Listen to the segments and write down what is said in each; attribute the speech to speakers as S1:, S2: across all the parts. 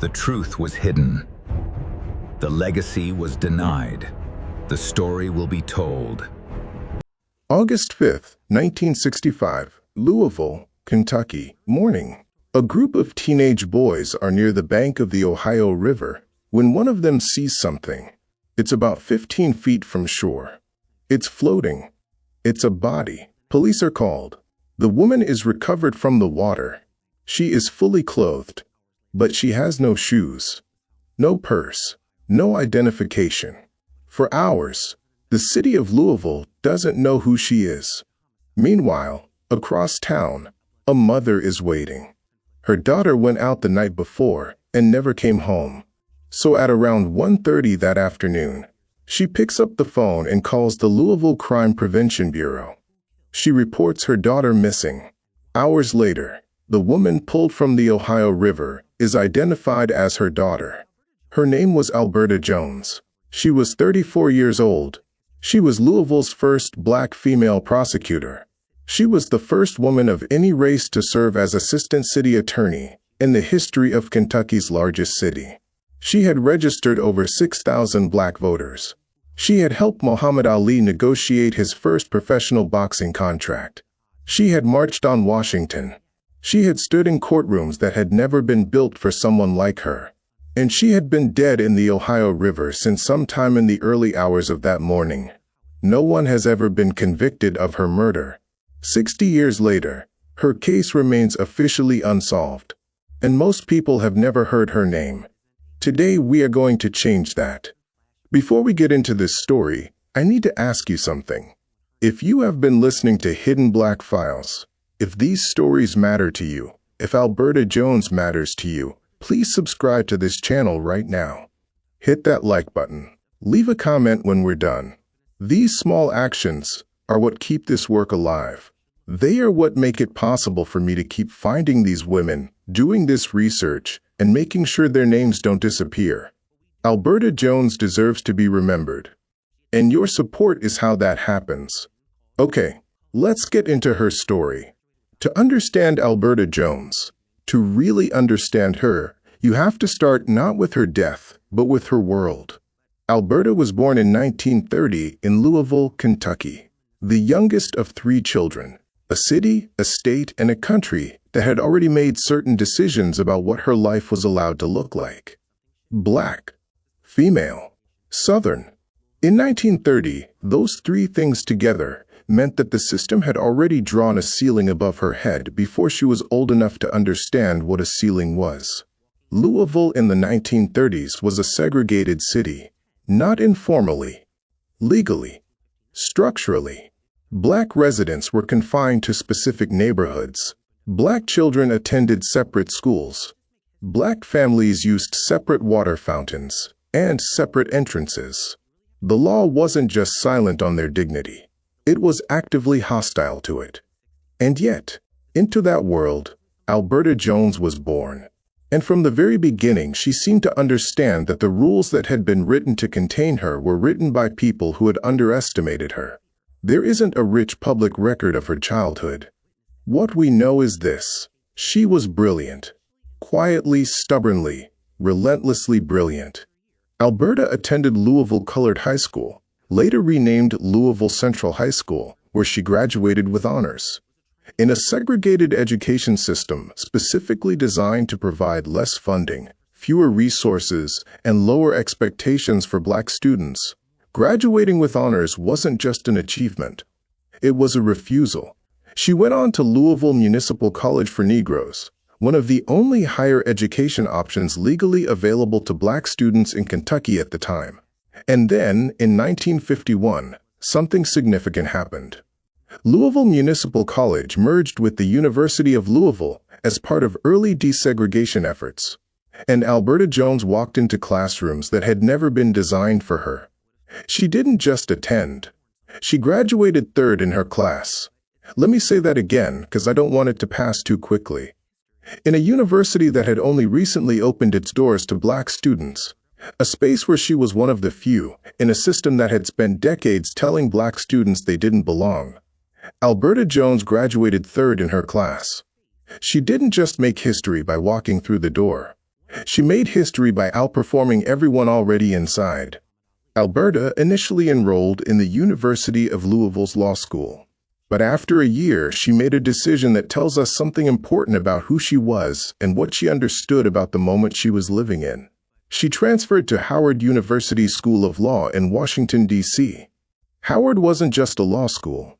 S1: The truth was hidden. The legacy was denied. The story will be told.
S2: August 5th, 1965, Louisville, Kentucky, morning. A group of teenage boys are near the bank of the Ohio River when one of them sees something. It's about 15 feet from shore. It's floating. It's a body. Police are called. The woman is recovered from the water. She is fully clothed, but she has no shoes, no purse, no identification. For hours, the city of Louisville doesn't know who she is. Meanwhile, across town, a mother is waiting. Her daughter went out the night before and never came home. So at around 1:30 that afternoon, she picks up the phone and calls the Louisville Crime Prevention Bureau. She reports her daughter missing. Hours later, the woman pulled from the Ohio River is identified as her daughter. Her name was Alberta Jones. She was 34 years old. She was Louisville's first black female prosecutor. She was the first woman of any race to serve as assistant city attorney in the history of Kentucky's largest city. She had registered over 6,000 black voters. She had helped Muhammad Ali negotiate his first professional boxing contract. She had marched on Washington. She had stood in courtrooms that had never been built for someone like her. And she had been dead in the Ohio River since sometime in the early hours of that morning. No one has ever been convicted of her murder. 60 years later, her case remains officially unsolved. And most people have never heard her name. Today we are going to change that. Before we get into this story, I need to ask you something. If you have been listening to Hidden Black Files, if these stories matter to you, if Alberta Jones matters to you, please subscribe to this channel right now. Hit that like button. Leave a comment when we're done. These small actions are what keep this work alive. They are what make it possible for me to keep finding these women, doing this research, and making sure their names don't disappear. Alberta Jones deserves to be remembered. And your support is how that happens. Okay, let's get into her story. To understand Alberta Jones, to really understand her, you have to start not with her death, but with her world. Alberta was born in 1930 in Louisville, Kentucky, the youngest of 3 children, a city, a state, and a country that had already made certain decisions about what her life was allowed to look like. Black, female, Southern. In 1930, those 3 things together meant that the system had already drawn a ceiling above her head before she was old enough to understand what a ceiling was. Louisville in the 1930s was a segregated city, not informally, legally, structurally. Black residents were confined to specific neighborhoods. Black children attended separate schools. Black families used separate water fountains and separate entrances. The law wasn't just silent on their dignity. It was actively hostile to it. And yet, into that world, Alberta Jones was born. And from the very beginning, she seemed to understand that the rules that had been written to contain her were written by people who had underestimated her. There isn't a rich public record of her childhood. What we know is this: she was brilliant. Quietly, stubbornly, relentlessly brilliant. Alberta attended Louisville Colored High School, later renamed Louisville Central High School, where she graduated with honors. In a segregated education system specifically designed to provide less funding, fewer resources, and lower expectations for black students, graduating with honors wasn't just an achievement. It was a refusal. She went on to Louisville Municipal College for Negroes, one of the only higher education options legally available to black students in Kentucky at the time. And then, in 1951, something significant happened. Louisville Municipal College merged with the University of Louisville as part of early desegregation efforts. And Alberta Jones walked into classrooms that had never been designed for her. She didn't just attend. She graduated 3rd in her class. Let me say that again, because I don't want it to pass too quickly. In a university that had only recently opened its doors to black students, a space where she was one of the few, in a system that had spent decades telling black students they didn't belong, Alberta Jones graduated 3rd in her class. She didn't just make history by walking through the door. She made history by outperforming everyone already inside. Alberta initially enrolled in the University of Louisville's law school. But after a year, she made a decision that tells us something important about who she was and what she understood about the moment she was living in. She transferred to Howard University's School of Law in Washington, D.C. Howard wasn't just a law school.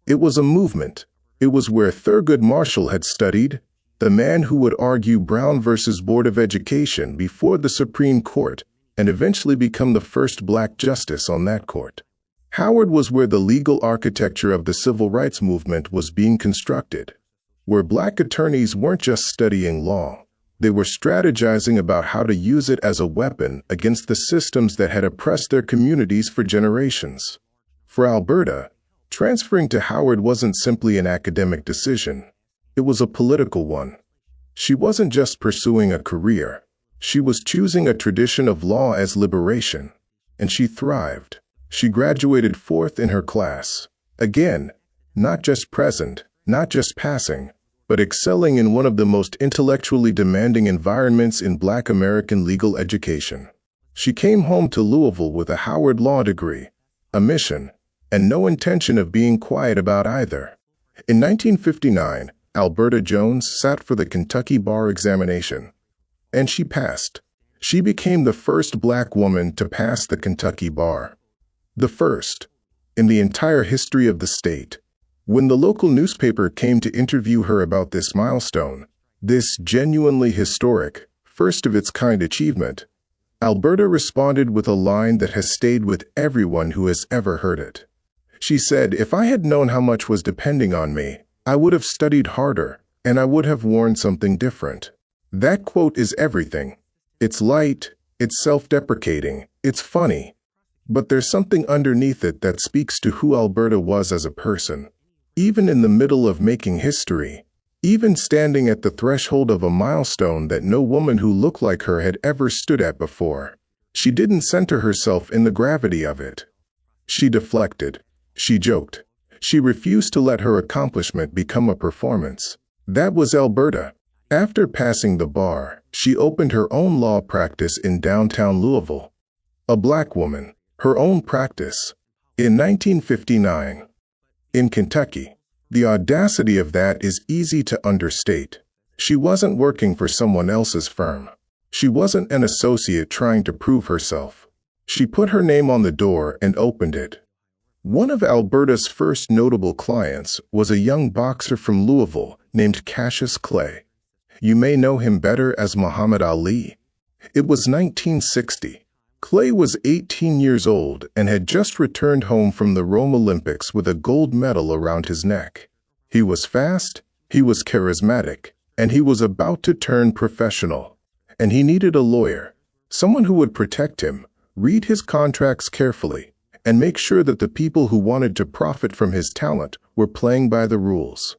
S2: It was a movement. It was where Thurgood Marshall had studied, the man who would argue Brown versus Board of Education before the Supreme Court and eventually become the first black justice on that court. Howard was where the legal architecture of the civil rights movement was being constructed, where black attorneys weren't just studying law. They were strategizing about how to use it as a weapon against the systems that had oppressed their communities for generations. For Alberta, transferring to Howard wasn't simply an academic decision. It was a political one. She wasn't just pursuing a career. She was choosing a tradition of law as liberation. And she thrived. She graduated fourth in her class. Again, not just present, not just passing, but excelling in one of the most intellectually demanding environments in Black American legal education. She came home to Louisville with a Howard Law degree, a mission, and no intention of being quiet about either. In 1959, Alberta Jones sat for the Kentucky bar examination, and she passed. She became the first black woman to pass the Kentucky bar. The first in the entire history of the state. When the local newspaper came to interview her about this milestone, this genuinely historic, first-of-its-kind achievement, Alberta responded with a line that has stayed with everyone who has ever heard it. She said, "If I had known how much was depending on me, I would have studied harder, and I would have worn something different." That quote is everything. It's light, it's self-deprecating, it's funny. But there's something underneath it that speaks to who Alberta was as a person. Even in the middle of making history, even standing at the threshold of a milestone that no woman who looked like her had ever stood at before, she didn't center herself in the gravity of it. She deflected. She joked. She refused to let her accomplishment become a performance. That was Alberta. After passing the bar, she opened her own law practice in downtown Louisville. A black woman, her own practice, in 1959. In Kentucky, the audacity of that is easy to understate. She wasn't working for someone else's firm. She wasn't an associate trying to prove herself. She put her name on the door and opened it. One of Alberta's first notable clients was a young boxer from Louisville named Cassius Clay. You may know him better as Muhammad Ali. It was 1960. Clay was 18 years old and had just returned home from the Rome Olympics with a gold medal around his neck. He was fast, he was charismatic, and he was about to turn professional. And he needed a lawyer, someone who would protect him, read his contracts carefully, and make sure that the people who wanted to profit from his talent were playing by the rules.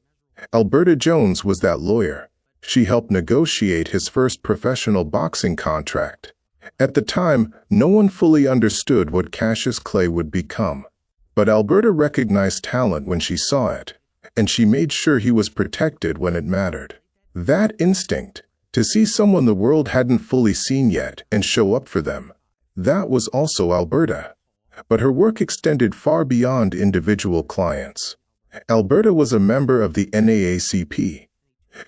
S2: Alberta Jones was that lawyer. She helped negotiate his first professional boxing contract. At the time, no one fully understood what Cassius Clay would become. But Alberta recognized talent when she saw it, and she made sure he was protected when it mattered. That instinct, to see someone the world hadn't fully seen yet and show up for them, that was also Alberta. But her work extended far beyond individual clients. Alberta was a member of the NAACP.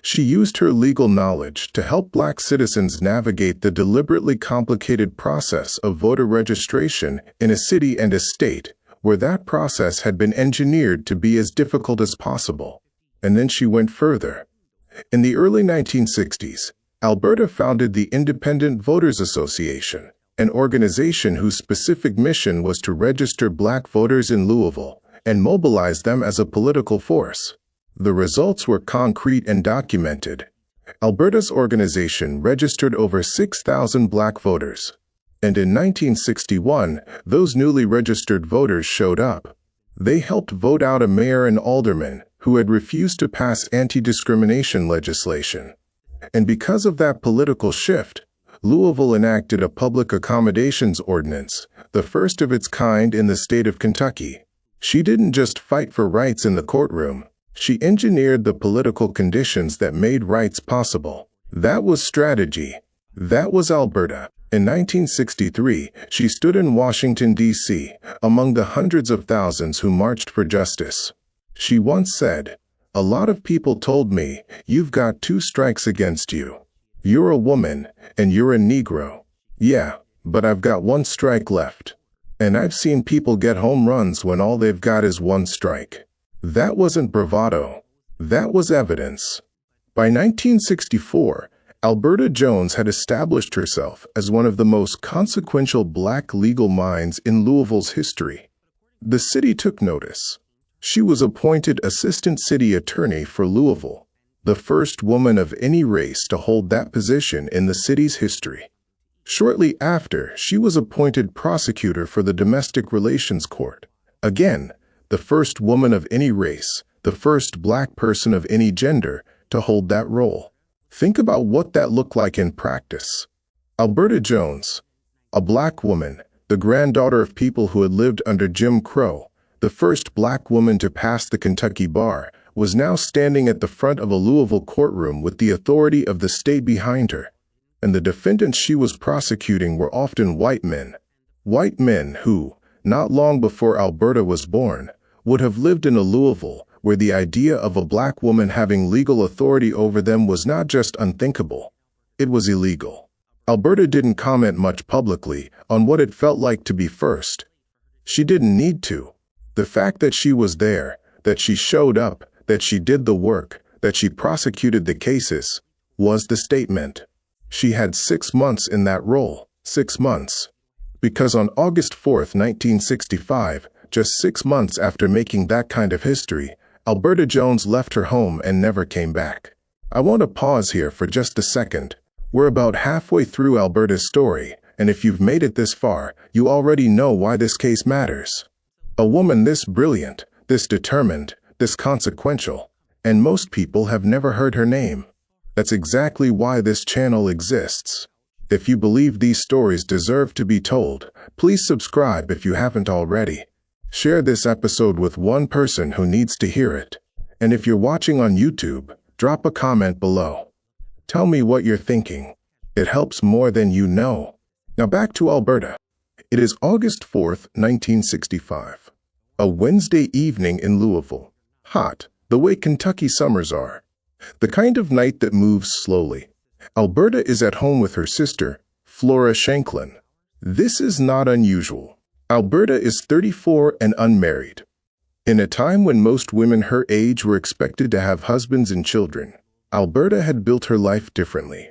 S2: She used her legal knowledge to help Black citizens navigate the deliberately complicated process of voter registration in a city and a state where that process had been engineered to be as difficult as possible. And then she went further. In the early 1960s, Alberta founded the Independent Voters Association, an organization whose specific mission was to register Black voters in Louisville and mobilize them as a political force. The results were concrete and documented. Alberta's organization registered over 6,000 Black voters. And in 1961, those newly registered voters showed up. They helped vote out a mayor and alderman who had refused to pass anti-discrimination legislation. And because of that political shift, Louisville enacted a public accommodations ordinance, the first of its kind in the state of Kentucky. She didn't just fight for rights in the courtroom. She engineered the political conditions that made rights possible. That was strategy. That was Alberta. In 1963, she stood in Washington, D.C., among the hundreds of thousands who marched for justice. She once said, "A lot of people told me, you've got 2 strikes against you. You're a woman, and you're a Negro. Yeah, but I've got 1 strike left. And I've seen people get home runs when all they've got is 1 strike." That wasn't bravado. That was evidence. By 1964, Alberta Jones had established herself as one of the most consequential black legal minds in Louisville's history. The city took notice. She was appointed Assistant City Attorney for Louisville, the first woman of any race to hold that position in the city's history. Shortly after, she was appointed Prosecutor for the Domestic Relations Court. Again, the first woman of any race, the first black person of any gender to hold that role. Think about what that looked like in practice. Alberta Jones, a black woman, the granddaughter of people who had lived under Jim Crow, the first black woman to pass the Kentucky bar, was now standing at the front of a Louisville courtroom with the authority of the state behind her. And the defendants she was prosecuting were often white men. White men who, not long before Alberta was born, would have lived in a Louisville where the idea of a black woman having legal authority over them was not just unthinkable, it was illegal. Alberta didn't comment much publicly on what it felt like to be first. She didn't need to. The fact that she was there, that she showed up, that she did the work, that she prosecuted the cases, was the statement. She had 6 months in that role, 6 months. Because on August 4, 1965, just 6 months after making that kind of history, Alberta Jones left her home and never came back. I want to pause here for just a second. We're about halfway through Alberta's story, and if you've made it this far, you already know why this case matters. A woman this brilliant, this determined, this consequential, and most people have never heard her name. That's exactly why this channel exists. If you believe these stories deserve to be told, please subscribe if you haven't already. Share this episode with one person who needs to hear it. And if you're watching on YouTube, drop a comment below. Tell me what you're thinking. It helps more than you know. Now back to Alberta. It is August 4th, 1965. A Wednesday evening in Louisville. Hot, the way Kentucky summers are. The kind of night that moves slowly. Alberta is at home with her sister, Flora Shanklin. This is not unusual. Alberta is 34 and unmarried. In a time when most women her age were expected to have husbands and children, Alberta had built her life differently.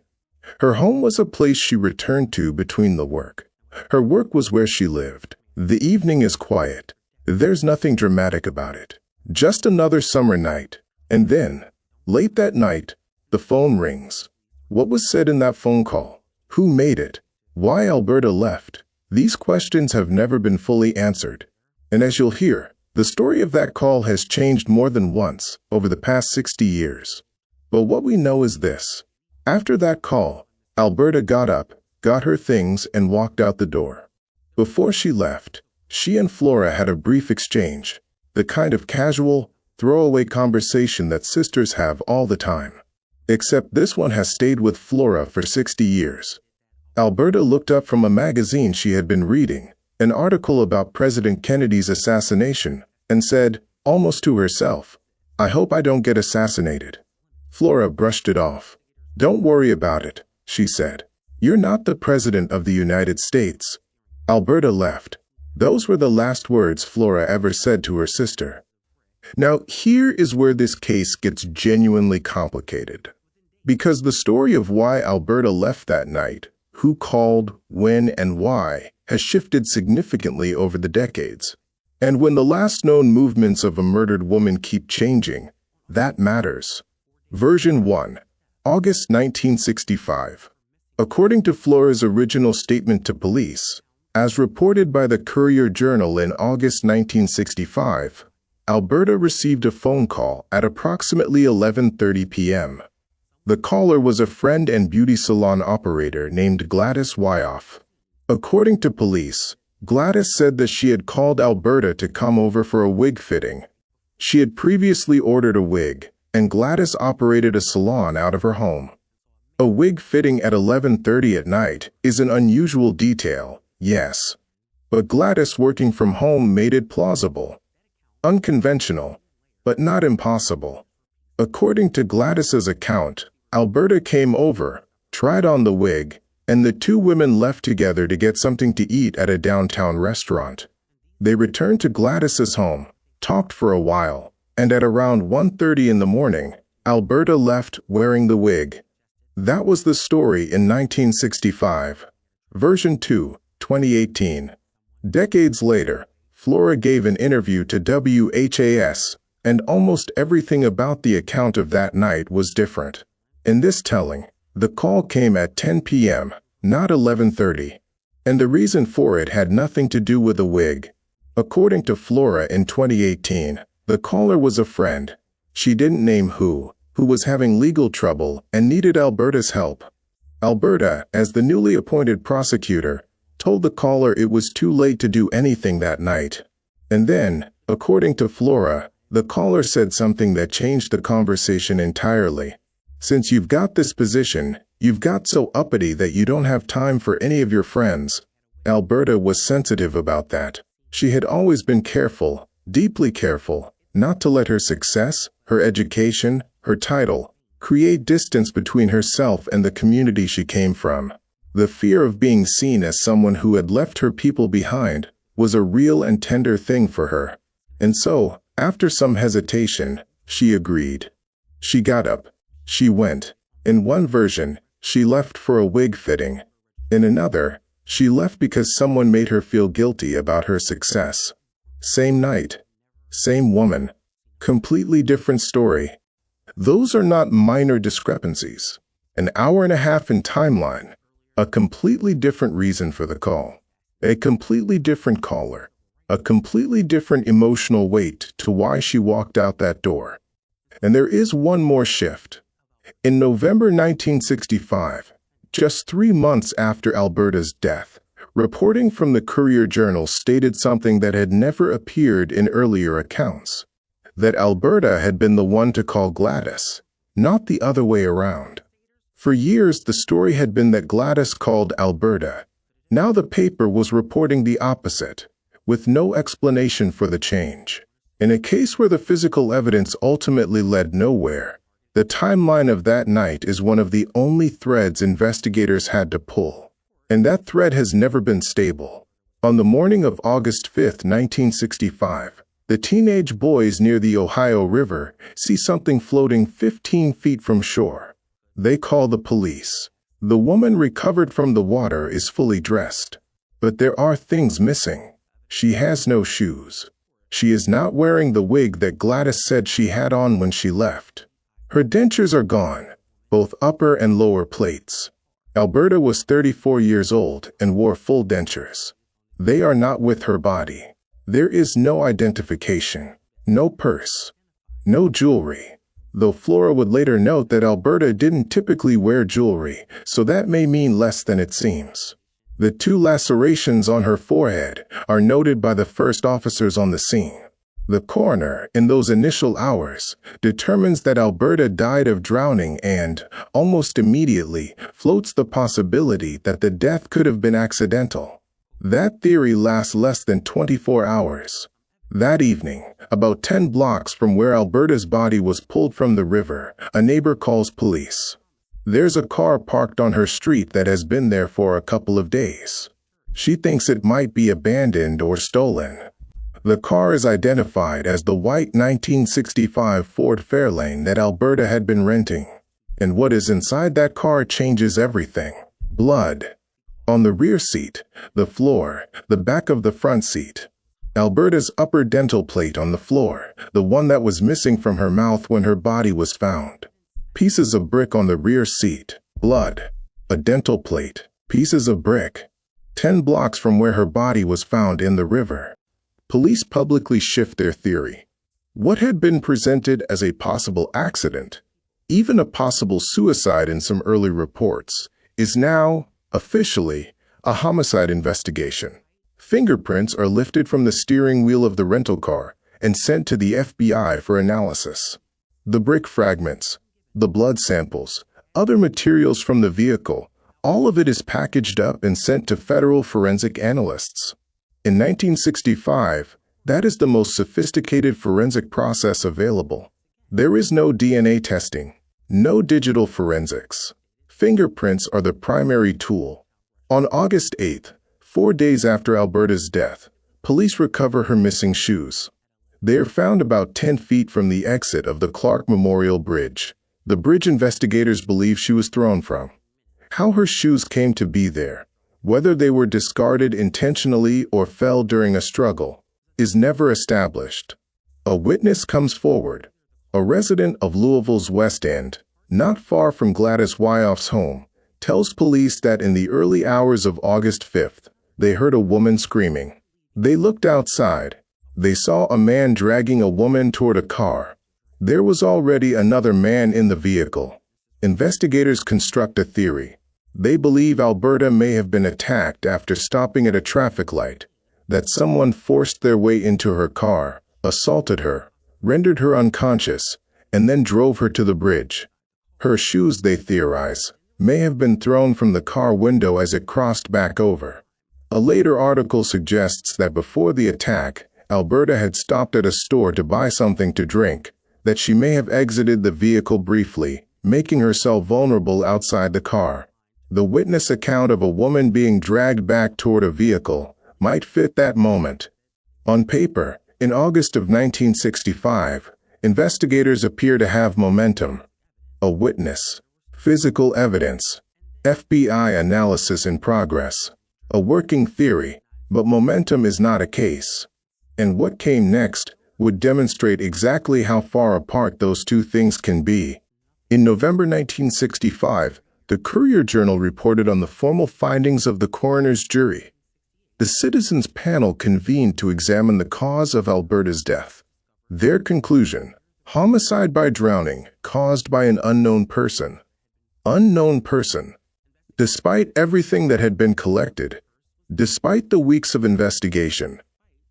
S2: Her home was a place she returned to between the work. Her work was where she lived. The evening is quiet. There's nothing dramatic about it. Just another summer night. And then, late that night, the phone rings. What was said in that phone call? Who made it? Why Alberta left? These questions have never been fully answered. And as you'll hear, the story of that call has changed more than once over the past 60 years. But what we know is this. After that call, Alberta got up, got her things, and walked out the door. Before she left, she and Flora had a brief exchange, the kind of casual, throwaway conversation that sisters have all the time. Except this one has stayed with Flora for 60 years. Alberta looked up from a magazine she had been reading, an article about President Kennedy's assassination, and said, almost to herself, "I hope I don't get assassinated." Flora brushed it off. "Don't worry about it," she said. "You're not the President of the United States." Alberta left. Those were the last words Flora ever said to her sister. Now, here is where this case gets genuinely complicated. Because the story of why Alberta left that night, who called, when, and why, has shifted significantly over the decades. And when the last known movements of a murdered woman keep changing, that matters. Version 1, August 1965. According to Flora's original statement to police, as reported by the Courier-Journal in August 1965, Alberta received a phone call at approximately 11:30 p.m. The caller was a friend and beauty salon operator named Gladys Wyoff. According to police, Gladys said that she had called Alberta to come over for a wig fitting. She had previously ordered a wig, and Gladys operated a salon out of her home. A wig fitting at 11:30 at night is an unusual detail, yes. But Gladys working from home made it plausible. Unconventional, but not impossible. According to Gladys's account, Alberta came over, tried on the wig, and the two women left together to get something to eat at a downtown restaurant. They returned to Gladys's home, talked for a while, and at around 1:30 in the morning, Alberta left wearing the wig. That was the story in 1965. Version 2, 2018. Decades later, Flora gave an interview to WHAS, and almost everything about the account of that night was different. In this telling, the call came at 10 p.m., not 11:30, and the reason for it had nothing to do with the wig. According to Flora in 2018, the caller was a friend. She didn't name who was having legal trouble and needed Alberta's help. Alberta, as the newly appointed prosecutor, told the caller it was too late to do anything that night. And then, according to Flora, the caller said something that changed the conversation entirely. Since you've got this position, you've got so uppity that you don't have time for any of your friends. Alberta was sensitive about that. She had always been careful, deeply careful, not to let her success, her education, her title, create distance between herself and the community she came from. The fear of being seen as someone who had left her people behind was a real and tender thing for her. And so, after some hesitation, she agreed. She got up. She went. In one version, she left for a wig fitting. In another, she left because someone made her feel guilty about her success. Same night. Same woman. Completely different story. Those are not minor discrepancies. An hour and a half in timeline. A completely different reason for the call. A completely different caller. A completely different emotional weight to why she walked out that door. And there is one more shift. In November 1965, just 3 months after Alberta's death, reporting from the Courier-Journal stated something that had never appeared in earlier accounts. That Alberta had been the one to call Gladys, not the other way around. For years, the story had been that Gladys called Alberta. Now the paper was reporting the opposite, with no explanation for the change. In a case where the physical evidence ultimately led nowhere, the timeline of that night is one of the only threads investigators had to pull. And that thread has never been stable. On the morning of August 5, 1965, the teenage boys near the Ohio River see something floating 15 feet from shore. They call the police. The woman recovered from the water is fully dressed. But there are things missing. She has no shoes. She is not wearing the wig that Gladys said she had on when she left. Her dentures are gone, both upper and lower plates. Alberta was 34 years old and wore full dentures. They are not with her body. There is no identification, no purse, no jewelry. Though Flora would later note that Alberta didn't typically wear jewelry, so that may mean less than it seems. The 2 lacerations on her forehead are noted by the first officers on the scene. The coroner, in those initial hours, determines that Alberta died of drowning and, almost immediately, floats the possibility that the death could have been accidental. That theory lasts less than 24 hours. That evening, about 10 blocks from where Alberta's body was pulled from the river, a neighbor calls police. There's a car parked on her street that has been there for a couple of days. She thinks it might be abandoned or stolen. The car is identified as the white 1965 Ford Fairlane that Alberta had been renting. And what is inside that car changes everything. Blood. On the rear seat, the floor, the back of the front seat. Alberta's upper dental plate on the floor, the one that was missing from her mouth when her body was found. Pieces of brick on the rear seat, blood, a dental plate, pieces of brick. 10 blocks from where her body was found in the river. Police publicly shift their theory. What had been presented as a possible accident, even a possible suicide in some early reports, is now, officially, a homicide investigation. Fingerprints are lifted from the steering wheel of the rental car and sent to the FBI for analysis. The brick fragments, the blood samples, other materials from the vehicle. All of it is packaged up and sent to federal forensic analysts. In 1965, that is the most sophisticated forensic process available. There is no DNA testing, no digital forensics. Fingerprints are the primary tool. On August 8th, 4 days after Alberta's death, police recover her missing shoes. They are found about 10 feet from the exit of the Clark Memorial Bridge, the bridge investigators believe she was thrown from. How her shoes came to be there, whether they were discarded intentionally or fell during a struggle, is never established. A witness comes forward, a resident of Louisville's West End, not far from Gladys Wyoff's home, tells police that in the early hours of August 5th, they heard a woman screaming. They looked outside. They saw a man dragging a woman toward a car. There was already another man in the vehicle. Investigators construct a theory. They believe Alberta may have been attacked after stopping at a traffic light, that someone forced their way into her car, assaulted her, rendered her unconscious, and then drove her to the bridge. Her shoes, they theorize, may have been thrown from the car window as it crossed back over. A later article suggests that before the attack, Alberta had stopped at a store to buy something to drink, that she may have exited the vehicle briefly, making herself vulnerable outside the car. The witness account of a woman being dragged back toward a vehicle might fit that moment. On paper, in August of 1965, investigators appear to have momentum. A witness, physical evidence, FBI analysis in progress, a working theory, but momentum is not a case. And what came next would demonstrate exactly how far apart those two things can be. In November 1965, the Courier-Journal reported on the formal findings of the coroner's jury. The citizens' panel convened to examine the cause of Alberta's death. Their conclusion: homicide by drowning caused by an unknown person. Unknown person. Despite everything that had been collected, despite the weeks of investigation,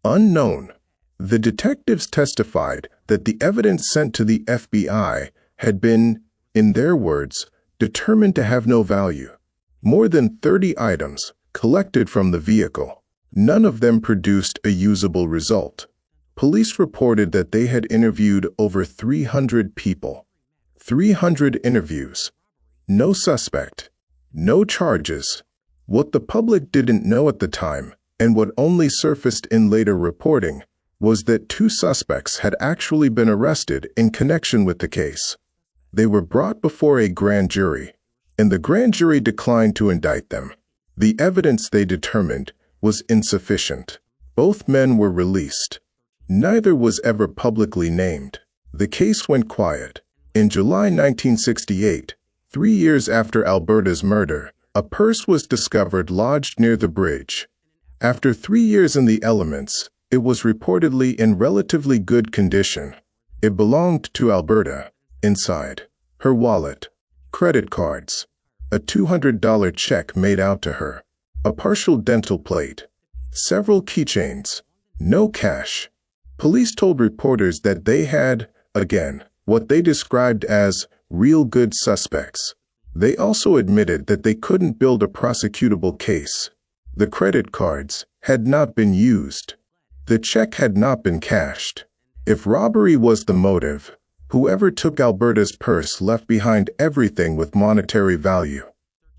S2: unknown. The detectives testified that the evidence sent to the FBI had been, in their words, determined to have no value. More than 30 items collected from the vehicle. None of them produced a usable result. Police reported that they had interviewed over 300 people. 300 interviews. No suspect. No charges. What the public didn't know at the time, and what only surfaced in later reporting, was that 2 suspects had actually been arrested in connection with the case. They were brought before a grand jury, and the grand jury declined to indict them. The evidence, they determined, was insufficient. Both men were released. Neither was ever publicly named. The case went quiet. In July 1968, 3 years after Alberta's murder, a purse was discovered lodged near the bridge. After 3 years in the elements, it was reportedly in relatively good condition. It belonged to Alberta. Inside, her wallet, credit cards, a $200 check made out to her, a partial dental plate, several keychains, no cash. Police told reporters that they had, again, what they described as real good suspects. They also admitted that they couldn't build a prosecutable case. The credit cards had not been used. The check had not been cashed. If robbery was the motive, whoever took Alberta's purse left behind everything with monetary value.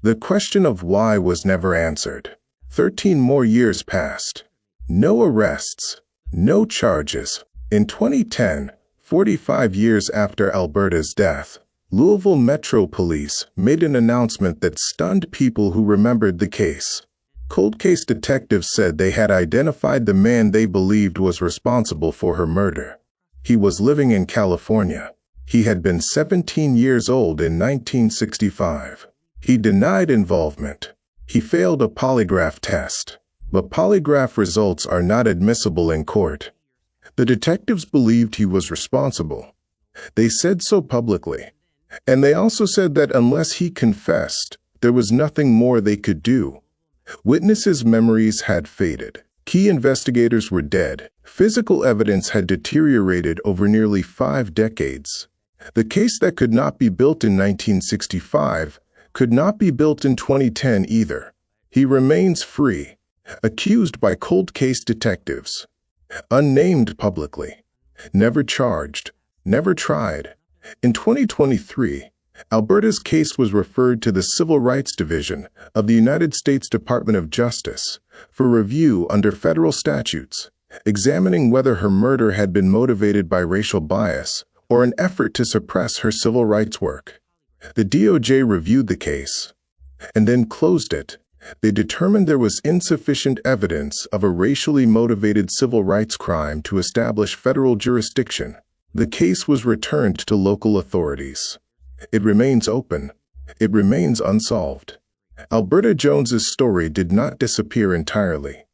S2: The question of why was never answered. 13 more years passed. No arrests. No charges. In 2010, 45 years after Alberta's death, Louisville Metro Police made an announcement that stunned people who remembered the case. Cold case detectives said they had identified the man they believed was responsible for her murder. He was living in California. He had been 17 years old in 1965. He denied involvement. He failed a polygraph test. But polygraph results are not admissible in court. The detectives believed he was responsible. They said so publicly. And they also said that unless he confessed, there was nothing more they could do. Witnesses' memories had faded. Key investigators were dead. Physical evidence had deteriorated over nearly 5 decades. The case that could not be built in 1965 could not be built in 2010 either. He remains free, accused by cold case detectives, unnamed publicly, never charged, never tried. In 2023, Alberta's case was referred to the Civil Rights Division of the United States Department of Justice for review under federal statutes, examining whether her murder had been motivated by racial bias or an effort to suppress her civil rights work. The DOJ reviewed the case and then closed it. They determined there was insufficient evidence of a racially motivated civil rights crime to establish federal jurisdiction. The case was returned to local authorities. It remains open. It remains unsolved. Alberta Jones's story did not disappear entirely.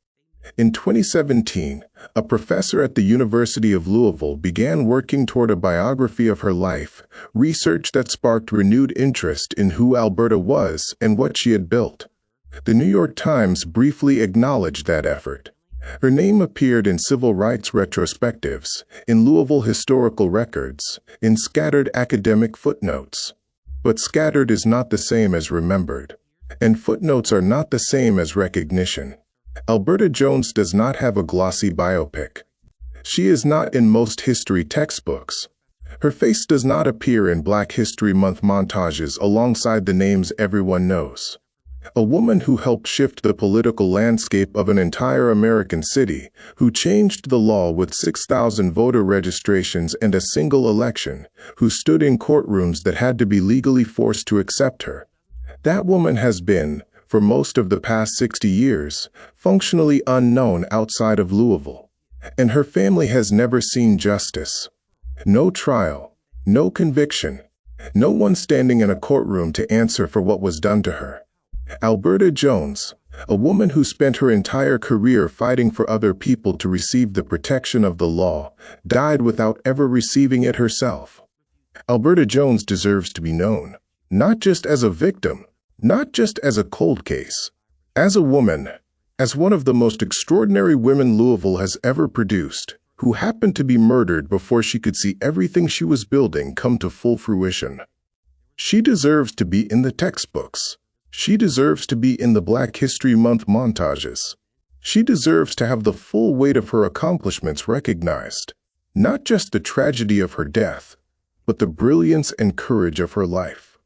S2: In 2017, a professor at the University of Louisville began working toward a biography of her life, research that sparked renewed interest in who Alberta was and what she had built. The New York Times briefly acknowledged that effort. Her name appeared in civil rights retrospectives, in Louisville historical records, in scattered academic footnotes. But scattered is not the same as remembered, and footnotes are not the same as recognition. Alberta Jones does not have a glossy biopic. She is not in most history textbooks. Her face does not appear in Black History Month montages alongside the names everyone knows. A woman who helped shift the political landscape of an entire American city, who changed the law with 6,000 voter registrations and a single election, who stood in courtrooms that had to be legally forced to accept her. That woman has been, for most of the past 60 years, functionally unknown outside of Louisville. And her family has never seen justice. No trial, no conviction, no one standing in a courtroom to answer for what was done to her. Alberta Jones, a woman who spent her entire career fighting for other people to receive the protection of the law, died without ever receiving it herself. Alberta Jones deserves to be known, not just as a victim, not just as a cold case, as a woman, as one of the most extraordinary women Louisville has ever produced, who happened to be murdered before she could see everything she was building come to full fruition. She deserves to be in the textbooks. She deserves to be in the Black History Month montages. She deserves to have the full weight of her accomplishments recognized, not just the tragedy of her death, but the brilliance and courage of her life.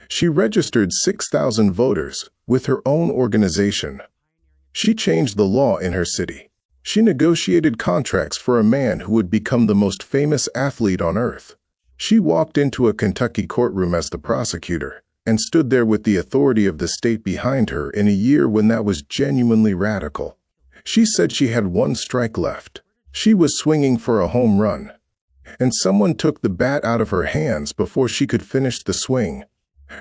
S2: She registered 6,000 voters with her own organization. She changed the law in her city. She negotiated contracts for a man who would become the most famous athlete on earth. She walked into a Kentucky courtroom as the prosecutor and stood there with the authority of the state behind her in a year when that was genuinely radical. She said she had one strike left. She was swinging for a home run. And someone took the bat out of her hands before she could finish the swing.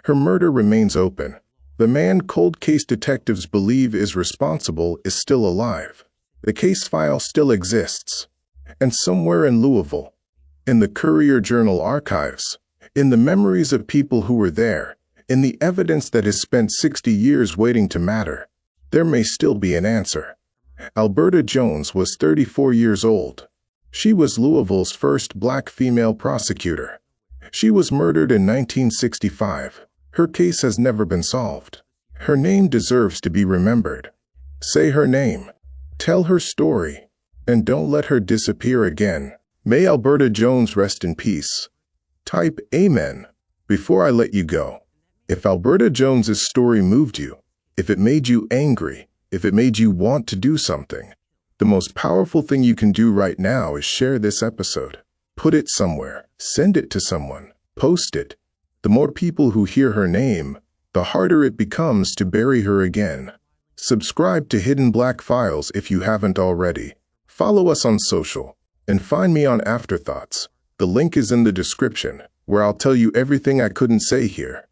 S2: Her murder remains open. The man cold case detectives believe is responsible is still alive. The case file still exists. And somewhere in Louisville, in the Courier-Journal archives, in the memories of people who were there, in the evidence that has spent 60 years waiting to matter, there may still be an answer. Alberta Jones was 34 years old. She was Louisville's first Black female prosecutor. She was murdered in 1965. Her case has never been solved. Her name deserves to be remembered. Say her name. Tell her story. And don't let her disappear again. May Alberta Jones rest in peace. Type Amen before I let you go. If Alberta Jones's story moved you, if it made you angry, if it made you want to do something, the most powerful thing you can do right now is share this episode. Put it somewhere. Send it to someone. Post it. The more people who hear her name, the harder it becomes to bury her again. Subscribe to Hidden Black Files if you haven't already. Follow us on social, and find me on Afterthoughts. The link is in the description, where I'll tell you everything I couldn't say here.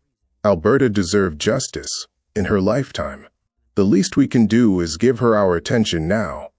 S2: Alberta deserved justice in her lifetime. The least we can do is give her our attention now.